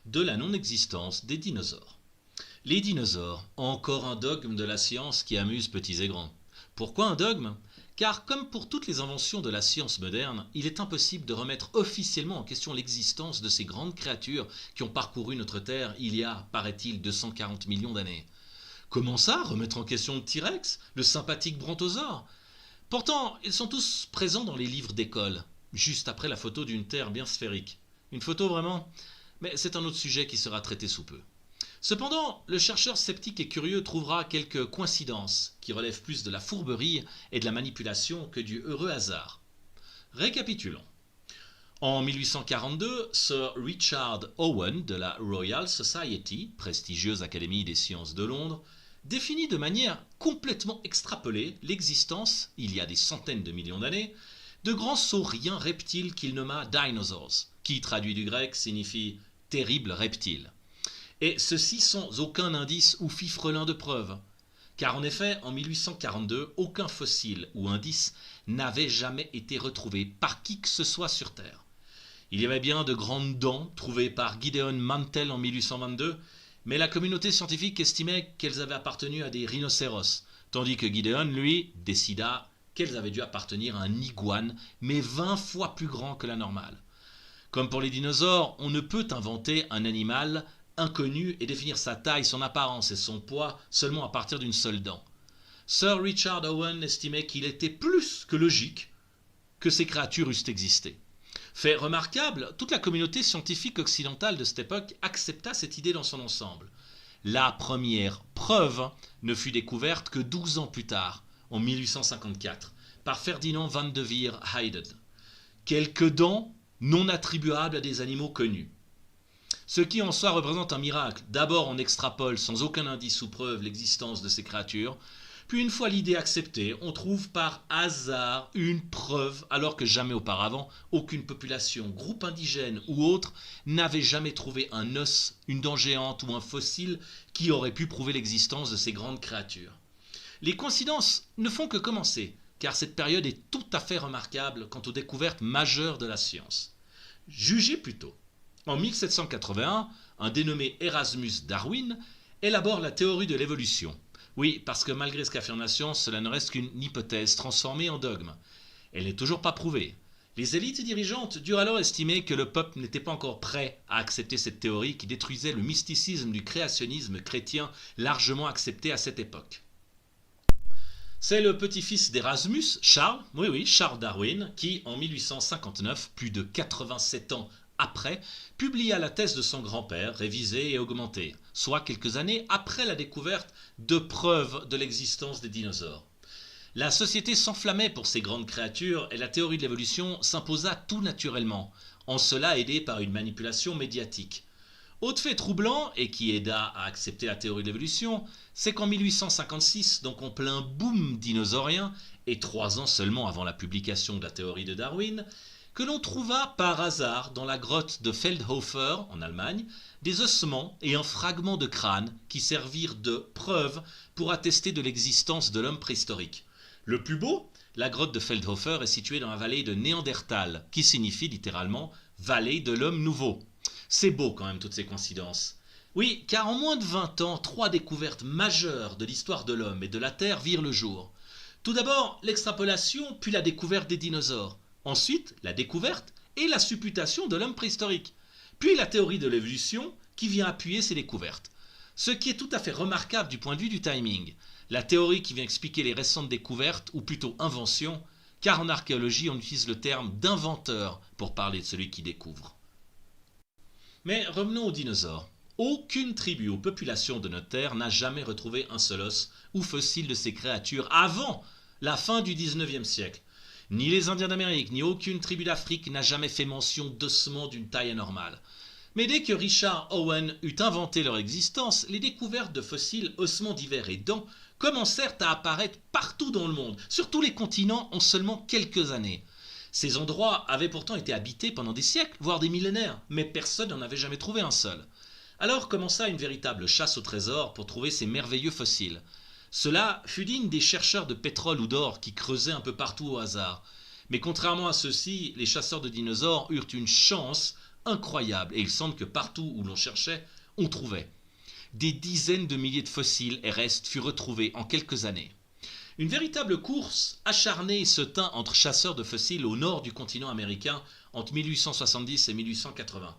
de la non-existence des dinosaures. Les dinosaures, encore un dogme de la science qui amuse petits et grands. Pourquoi un dogme ? Car comme pour toutes les inventions de la science moderne, il est impossible de remettre officiellement en question l'existence de ces grandes créatures qui ont parcouru notre Terre il y a, paraît-il, 240 millions d'années. Comment ça, remettre en question le T-Rex, le sympathique brontosaure ? Pourtant, ils sont tous présents dans les livres d'école, juste après la photo d'une Terre bien sphérique. Une photo vraiment ? Mais c'est un autre sujet qui sera traité sous peu. Cependant, le chercheur sceptique et curieux trouvera quelques coïncidences qui relèvent plus de la fourberie et de la manipulation que du heureux hasard. Récapitulons. En 1842, Sir Richard Owen de la Royal Society, prestigieuse académie des sciences de Londres, définit de manière complètement extrapolée l'existence, il y a des centaines de millions d'années, de grands sauriens reptiles qu'il nomma dinosaurs, qui, traduit du grec, signifie « terrible reptile ». Et ceci sans aucun indice ou fifrelin de preuve. Car en effet, en 1842, aucun fossile ou indice n'avait jamais été retrouvé par qui que ce soit sur Terre. Il y avait bien de grandes dents trouvées par Gideon Mantell en 1822, mais la communauté scientifique estimait qu'elles avaient appartenu à des rhinocéros, tandis que Gideon, lui, décida qu'elles avaient dû appartenir à un iguane, mais 20 fois plus grand que la normale. Comme pour les dinosaures, on ne peut inventer un animal inconnu et définir sa taille, son apparence et son poids seulement à partir d'une seule dent. Sir Richard Owen estimait qu'il était plus que logique que ces créatures eussent existé. Fait remarquable, toute la communauté scientifique occidentale de cette époque accepta cette idée dans son ensemble. La première preuve ne fut découverte que 12 ans plus tard, en 1854, par Ferdinand van de Veer Heyden. Quelques dents non attribuables à des animaux connus. Ce qui en soi représente un miracle. D'abord, on extrapole sans aucun indice ou preuve l'existence de ces créatures, puis une fois l'idée acceptée, on trouve par hasard une preuve, alors que jamais auparavant, aucune population, groupe indigène ou autre, n'avait jamais trouvé un os, une dent géante ou un fossile qui aurait pu prouver l'existence de ces grandes créatures. Les coïncidences ne font que commencer, car cette période est tout à fait remarquable quant aux découvertes majeures de la science. Jugez plutôt. En 1781, un dénommé Erasmus Darwin élabore la théorie de l'évolution. Oui, parce que malgré ce qu'affirme la science, cela ne reste qu'une hypothèse transformée en dogme. Elle n'est toujours pas prouvée. Les élites dirigeantes durent alors estimer que le peuple n'était pas encore prêt à accepter cette théorie qui détruisait le mysticisme du créationnisme chrétien largement accepté à cette époque. C'est le petit-fils d'Erasmus, Charles, Charles Darwin, qui, en 1859, plus de 87 ans après, publia la thèse de son grand-père, révisée et augmentée, soit quelques années après la découverte de preuves de l'existence des dinosaures. La société s'enflammait pour ces grandes créatures et la théorie de l'évolution s'imposa tout naturellement, en cela aidée par une manipulation médiatique. Autre fait troublant, et qui aida à accepter la théorie de l'évolution, c'est qu'en 1856, donc en plein boom dinosaurien, et 3 ans seulement avant la publication de la théorie de Darwin, que l'on trouva par hasard dans la grotte de Feldhofer, en Allemagne, des ossements et un fragment de crâne qui servirent de preuve pour attester de l'existence de l'homme préhistorique. Le plus beau, la grotte de Feldhofer est située dans la vallée de Néandertal, qui signifie littéralement « vallée de l'homme nouveau ». C'est beau quand même toutes ces coïncidences. Oui, car en moins de 20 ans, 3 découvertes majeures de l'histoire de l'homme et de la Terre virent le jour. Tout d'abord, l'extrapolation puis la découverte des dinosaures. Ensuite, la découverte et la supputation de l'homme préhistorique. Puis la théorie de l'évolution qui vient appuyer ces découvertes. Ce qui est tout à fait remarquable du point de vue du timing. La théorie qui vient expliquer les récentes découvertes, ou plutôt inventions, car en archéologie on utilise le terme d'inventeur pour parler de celui qui découvre. Mais revenons aux dinosaures. Aucune tribu ou population de notre Terre n'a jamais retrouvé un seul os ou fossile de ces créatures avant la fin du XIXe siècle. Ni les Indiens d'Amérique, ni aucune tribu d'Afrique n'a jamais fait mention d'ossements d'une taille anormale. Mais dès que Richard Owen eut inventé leur existence, les découvertes de fossiles, ossements divers et dents commencèrent à apparaître partout dans le monde, sur tous les continents en seulement quelques années. Ces endroits avaient pourtant été habités pendant des siècles, voire des millénaires, mais personne n'en avait jamais trouvé un seul. Alors commença une véritable chasse au trésor pour trouver ces merveilleux fossiles. Cela fut digne des chercheurs de pétrole ou d'or qui creusaient un peu partout au hasard. Mais contrairement à ceux-ci, les chasseurs de dinosaures eurent une chance incroyable et il semble que partout où l'on cherchait, on trouvait. Des dizaines de milliers de fossiles et restes furent retrouvés en quelques années. Une véritable course acharnée se tint entre chasseurs de fossiles au nord du continent américain entre 1870 et 1880.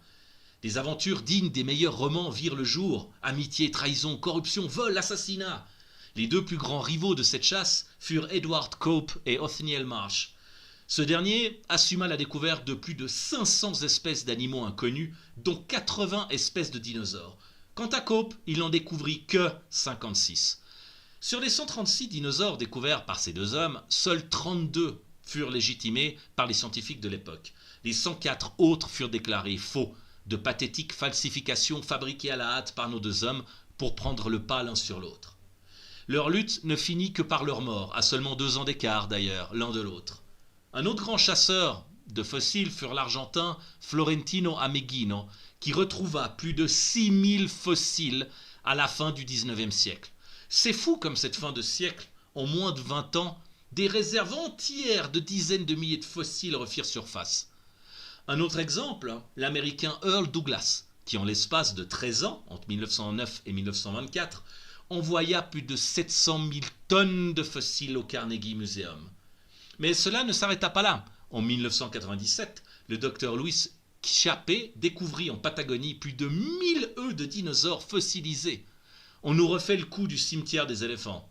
Des aventures dignes des meilleurs romans virent le jour. Amitié, trahison, corruption, vol, assassinat. Les deux plus grands rivaux de cette chasse furent Edward Cope et Othniel Marsh. Ce dernier assuma la découverte de plus de 500 espèces d'animaux inconnus, dont 80 espèces de dinosaures. Quant à Cope, il n'en découvrit que 56. Sur les 136 dinosaures découverts par ces deux hommes, seuls 32 furent légitimés par les scientifiques de l'époque. Les 104 autres furent déclarés faux, de pathétiques falsifications fabriquées à la hâte par nos deux hommes pour prendre le pas l'un sur l'autre. Leur lutte ne finit que par leur mort, à seulement 2 ans d'écart d'ailleurs, l'un de l'autre. Un autre grand chasseur de fossiles fut l'Argentin Florentino Ameghino, qui retrouva plus de 6000 fossiles à la fin du XIXe siècle. C'est fou comme cette fin de siècle, en moins de 20 ans, des réserves entières de dizaines de milliers de fossiles refirent surface. Un autre exemple, l'américain Earl Douglas, qui en l'espace de 13 ans, entre 1909 et 1924, envoya plus de 700 000 tonnes de fossiles au Carnegie Museum. Mais cela ne s'arrêta pas là. En 1997, le docteur Louis Chappé découvrit en Patagonie plus de 1000 œufs de dinosaures fossilisés. On nous refait le coup du cimetière des éléphants,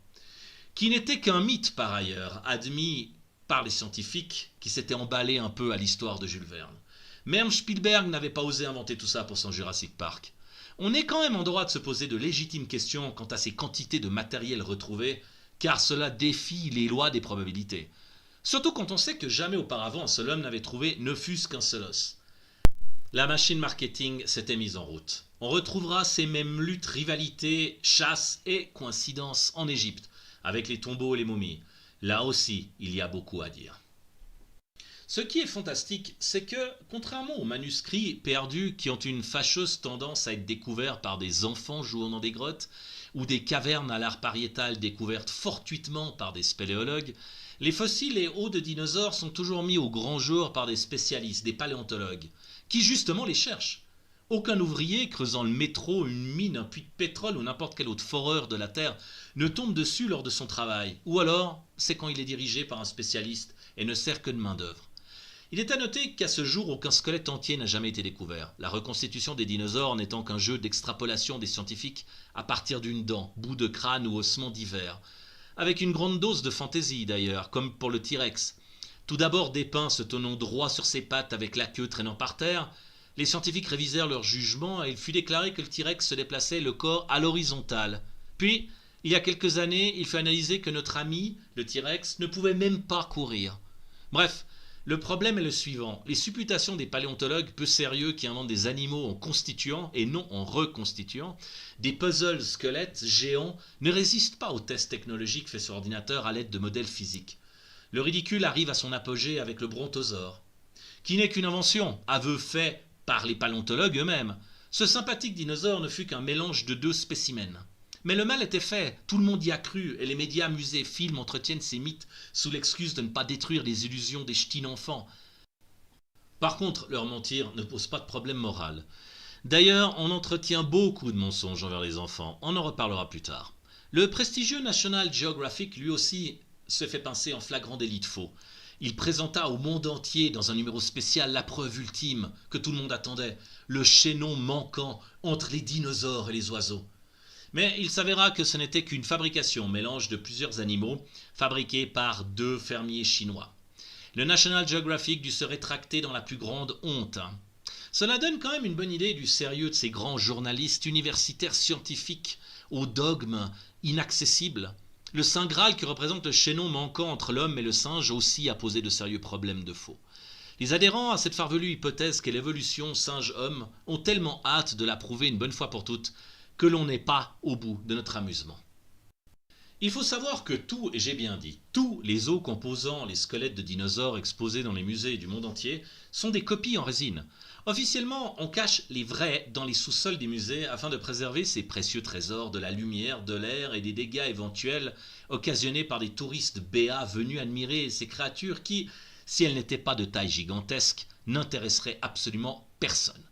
qui n'était qu'un mythe par ailleurs, admis par les scientifiques qui s'étaient emballés un peu à l'histoire de Jules Verne. Même Spielberg n'avait pas osé inventer tout ça pour son Jurassic Park. On est quand même en droit de se poser de légitimes questions quant à ces quantités de matériel retrouvés, car cela défie les lois des probabilités. Surtout quand on sait que jamais auparavant un seul homme n'avait trouvé ne fût-ce qu'un seul os. La machine marketing s'était mise en route. On retrouvera ces mêmes luttes, rivalités, chasses et coïncidences en Égypte, avec les tombeaux et les momies. Là aussi, il y a beaucoup à dire. Ce qui est fantastique, c'est que, contrairement aux manuscrits perdus qui ont une fâcheuse tendance à être découverts par des enfants jouant dans des grottes, ou des cavernes à l'art pariétal découvertes fortuitement par des spéléologues, les fossiles et os de dinosaures sont toujours mis au grand jour par des spécialistes, des paléontologues, qui justement les cherchent. Aucun ouvrier creusant le métro, une mine, un puits de pétrole ou n'importe quelle autre foreur de la Terre ne tombe dessus lors de son travail, ou alors c'est quand il est dirigé par un spécialiste et ne sert que de main-d'œuvre. Il est à noter qu'à ce jour, aucun squelette entier n'a jamais été découvert, la reconstitution des dinosaures n'étant qu'un jeu d'extrapolation des scientifiques à partir d'une dent, bout de crâne ou ossement divers, avec une grande dose de fantaisie d'ailleurs, comme pour le T-Rex. Tout d'abord dépeint se tenant droit sur ses pattes avec la queue traînant par terre, les scientifiques révisèrent leur jugement et il fut déclaré que le T-Rex se déplaçait le corps à l'horizontale. Puis, il y a quelques années, il fut analysé que notre ami, le T-Rex, ne pouvait même pas courir. Bref, le problème est le suivant. Les supputations des paléontologues peu sérieux qui inventent des animaux en constituant et non en reconstituant des puzzles squelettes géants ne résistent pas aux tests technologiques faits sur ordinateur à l'aide de modèles physiques. Le ridicule arrive à son apogée avec le brontosaure, qui n'est qu'une invention, aveu fait par les paléontologues eux-mêmes. Ce sympathique dinosaure ne fut qu'un mélange de 2 spécimens. Mais le mal était fait, tout le monde y a cru, et les médias, musées, films entretiennent ces mythes sous l'excuse de ne pas détruire les illusions des ch'tis enfants. Par contre, leur mentir ne pose pas de problème moral. D'ailleurs, on entretient beaucoup de mensonges envers les enfants, on en reparlera plus tard. Le prestigieux National Geographic, lui aussi, se fait pincer en flagrant délit de faux. Il présenta au monde entier, dans un numéro spécial, la preuve ultime que tout le monde attendait, le chaînon manquant entre les dinosaures et les oiseaux. Mais il s'avéra que ce n'était qu'une fabrication, mélange de plusieurs animaux, fabriqués par 2 fermiers chinois. Le National Geographic dut se rétracter dans la plus grande honte. Cela donne quand même une bonne idée du sérieux de ces grands journalistes universitaires scientifiques aux dogmes inaccessibles. Le Saint Graal qui représente le chaînon manquant entre l'homme et le singe aussi a posé de sérieux problèmes de faux. Les adhérents à cette farfelue hypothèse qu'est l'évolution singe-homme ont tellement hâte de la prouver une bonne fois pour toutes que l'on n'est pas au bout de notre amusement. Il faut savoir que tout, et j'ai bien dit, tous les os composant les squelettes de dinosaures exposés dans les musées du monde entier sont des copies en résine. Officiellement, on cache les vrais dans les sous-sols des musées afin de préserver ces précieux trésors de la lumière, de l'air et des dégâts éventuels occasionnés par des touristes béats venus admirer ces créatures qui, si elles n'étaient pas de taille gigantesque, n'intéresseraient absolument Personne.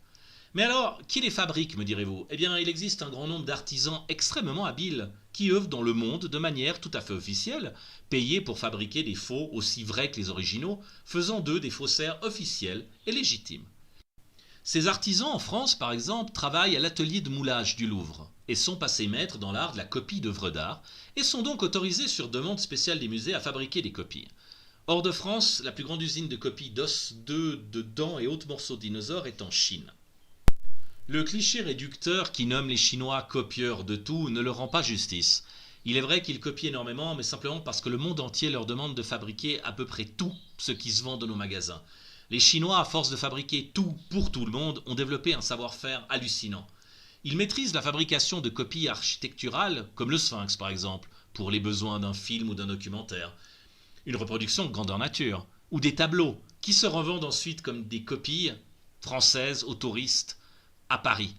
Mais alors, qui les fabrique, me direz-vous? Eh bien, il existe un grand nombre d'artisans extrêmement habiles qui œuvrent dans le monde de manière tout à fait officielle, payés pour fabriquer des faux aussi vrais que les originaux, faisant d'eux des faussaires officiels et légitimes. Ces artisans en France, par exemple, travaillent à l'atelier de moulage du Louvre et sont passés maîtres dans l'art de la copie d'œuvres d'art et sont donc autorisés sur demande spéciale des musées à fabriquer des copies. Hors de France, la plus grande usine de copie d'os, d'œufs, de dents et autres morceaux de dinosaures est en Chine. Le cliché réducteur qui nomme les Chinois copieurs de tout ne leur rend pas justice. Il est vrai qu'ils copient énormément, mais simplement parce que le monde entier leur demande de fabriquer à peu près tout ce qui se vend dans nos magasins. Les Chinois, à force de fabriquer tout pour tout le monde, ont développé un savoir-faire hallucinant. Ils maîtrisent la fabrication de copies architecturales, comme le Sphinx par exemple, pour les besoins d'un film ou d'un documentaire, une reproduction de grandeur nature, ou des tableaux, qui se revendent ensuite comme des copies françaises aux touristes à Paris.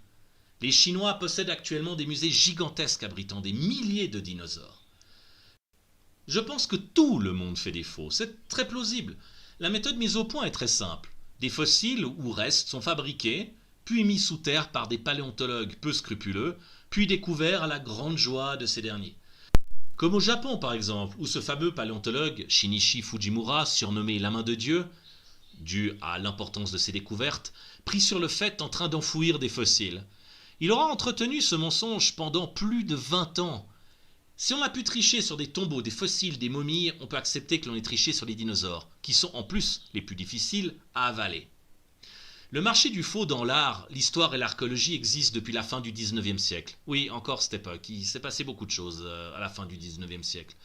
Les Chinois possèdent actuellement des musées gigantesques abritant des milliers de dinosaures. Je pense que tout le monde fait des faux, c'est très plausible. La méthode mise au point est très simple. Des fossiles ou restes sont fabriqués, puis mis sous terre par des paléontologues peu scrupuleux, puis découverts à la grande joie de ces derniers. Comme au Japon par exemple, où ce fameux paléontologue Shinichi Fujimura, surnommé la main de Dieu, dû à l'importance de ses découvertes, pris sur le fait en train d'enfouir des fossiles. Il aura entretenu ce mensonge pendant plus de 20 ans. Si on a pu tricher sur des tombeaux, des fossiles, des momies, on peut accepter que l'on ait triché sur les dinosaures, qui sont en plus les plus difficiles à avaler. Le marché du faux dans l'art, l'histoire et l'archéologie existent depuis la fin du 19e siècle. Oui, encore cette époque, il s'est passé beaucoup de choses à la fin du 19e siècle.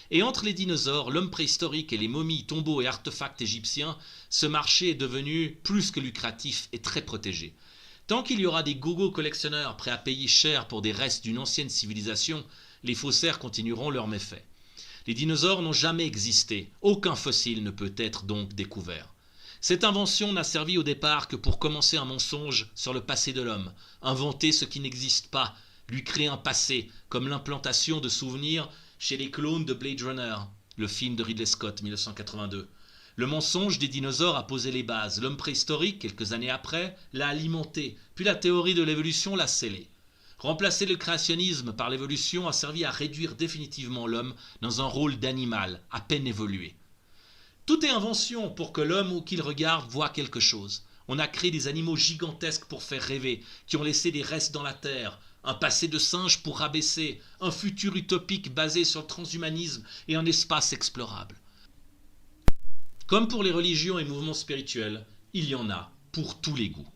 Et entre les dinosaures, l'homme préhistorique et les momies, tombeaux et artefacts égyptiens, ce marché est devenu plus que lucratif et très protégé. Tant qu'il y aura des gogo collectionneurs prêts à payer cher pour des restes d'une ancienne civilisation, les faussaires continueront leurs méfaits. Les dinosaures n'ont jamais existé, aucun fossile ne peut être donc découvert. Cette invention n'a servi au départ que pour commencer un mensonge sur le passé de l'homme, inventer ce qui n'existe pas, lui créer un passé, comme l'implantation de souvenirs chez les clones de Blade Runner, le film de Ridley Scott 1982. Le mensonge des dinosaures a posé les bases, l'homme préhistorique, quelques années après, l'a alimenté, puis la théorie de l'évolution l'a scellé. Remplacer le créationnisme par l'évolution a servi à réduire définitivement l'homme dans un rôle d'animal, à peine évolué. Tout est invention pour que l'homme ou qu'il regarde voit quelque chose. On a créé des animaux gigantesques pour faire rêver, qui ont laissé des restes dans la terre, un passé de singe pour rabaisser, un futur utopique basé sur le transhumanisme et un espace explorable. Comme pour les religions et mouvements spirituels, il y en a pour tous les goûts.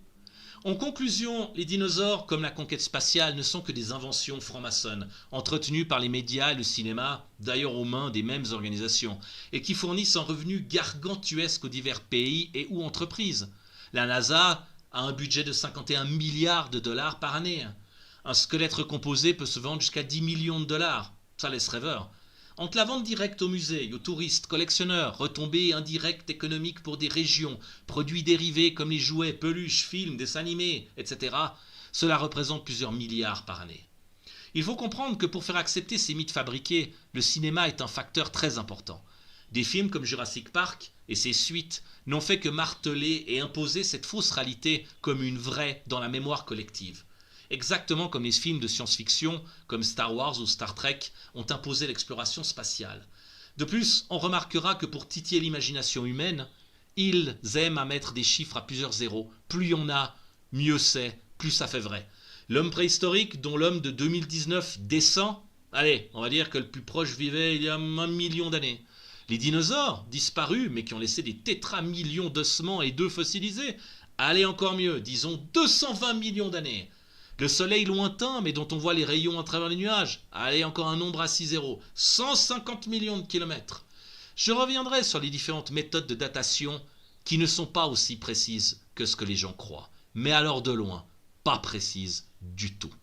En conclusion, les dinosaures, comme la conquête spatiale, ne sont que des inventions franc-maçonnes, entretenues par les médias et le cinéma, d'ailleurs aux mains des mêmes organisations, et qui fournissent un revenu gargantuesque aux divers pays et ou entreprises. La NASA a un budget de 51 milliards de dollars par année. Un squelette recomposé peut se vendre jusqu'à 10 millions de dollars. Ça laisse rêveur. Entre la vente directe aux musées, aux touristes, collectionneurs, retombées indirectes économiques pour des régions, produits dérivés comme les jouets, peluches, films, dessins animés, etc., cela représente plusieurs milliards par année. Il faut comprendre que pour faire accepter ces mythes fabriqués, le cinéma est un facteur très important. Des films comme Jurassic Park et ses suites n'ont fait que marteler et imposer cette fausse réalité comme une vraie dans la mémoire collective. Exactement comme les films de science-fiction, comme Star Wars ou Star Trek, ont imposé l'exploration spatiale. De plus, on remarquera que pour titiller l'imagination humaine, ils aiment à mettre des chiffres à plusieurs zéros. Plus il y en a, mieux c'est, plus ça fait vrai. L'homme préhistorique, dont l'homme de 2019 descend, allez, on va dire que le plus proche vivait il y a 1 million d'années. Les dinosaures, disparus, mais qui ont laissé des tétramillions d'ossements et d'œufs fossilisés, allez encore mieux, disons 220 millions d'années. Le soleil lointain, mais dont on voit les rayons à travers les nuages. Allez, encore un nombre à 6 zéros. 150 millions de kilomètres. Je reviendrai sur les différentes méthodes de datation qui ne sont pas aussi précises que ce que les gens croient. Mais alors de loin, pas précises du tout.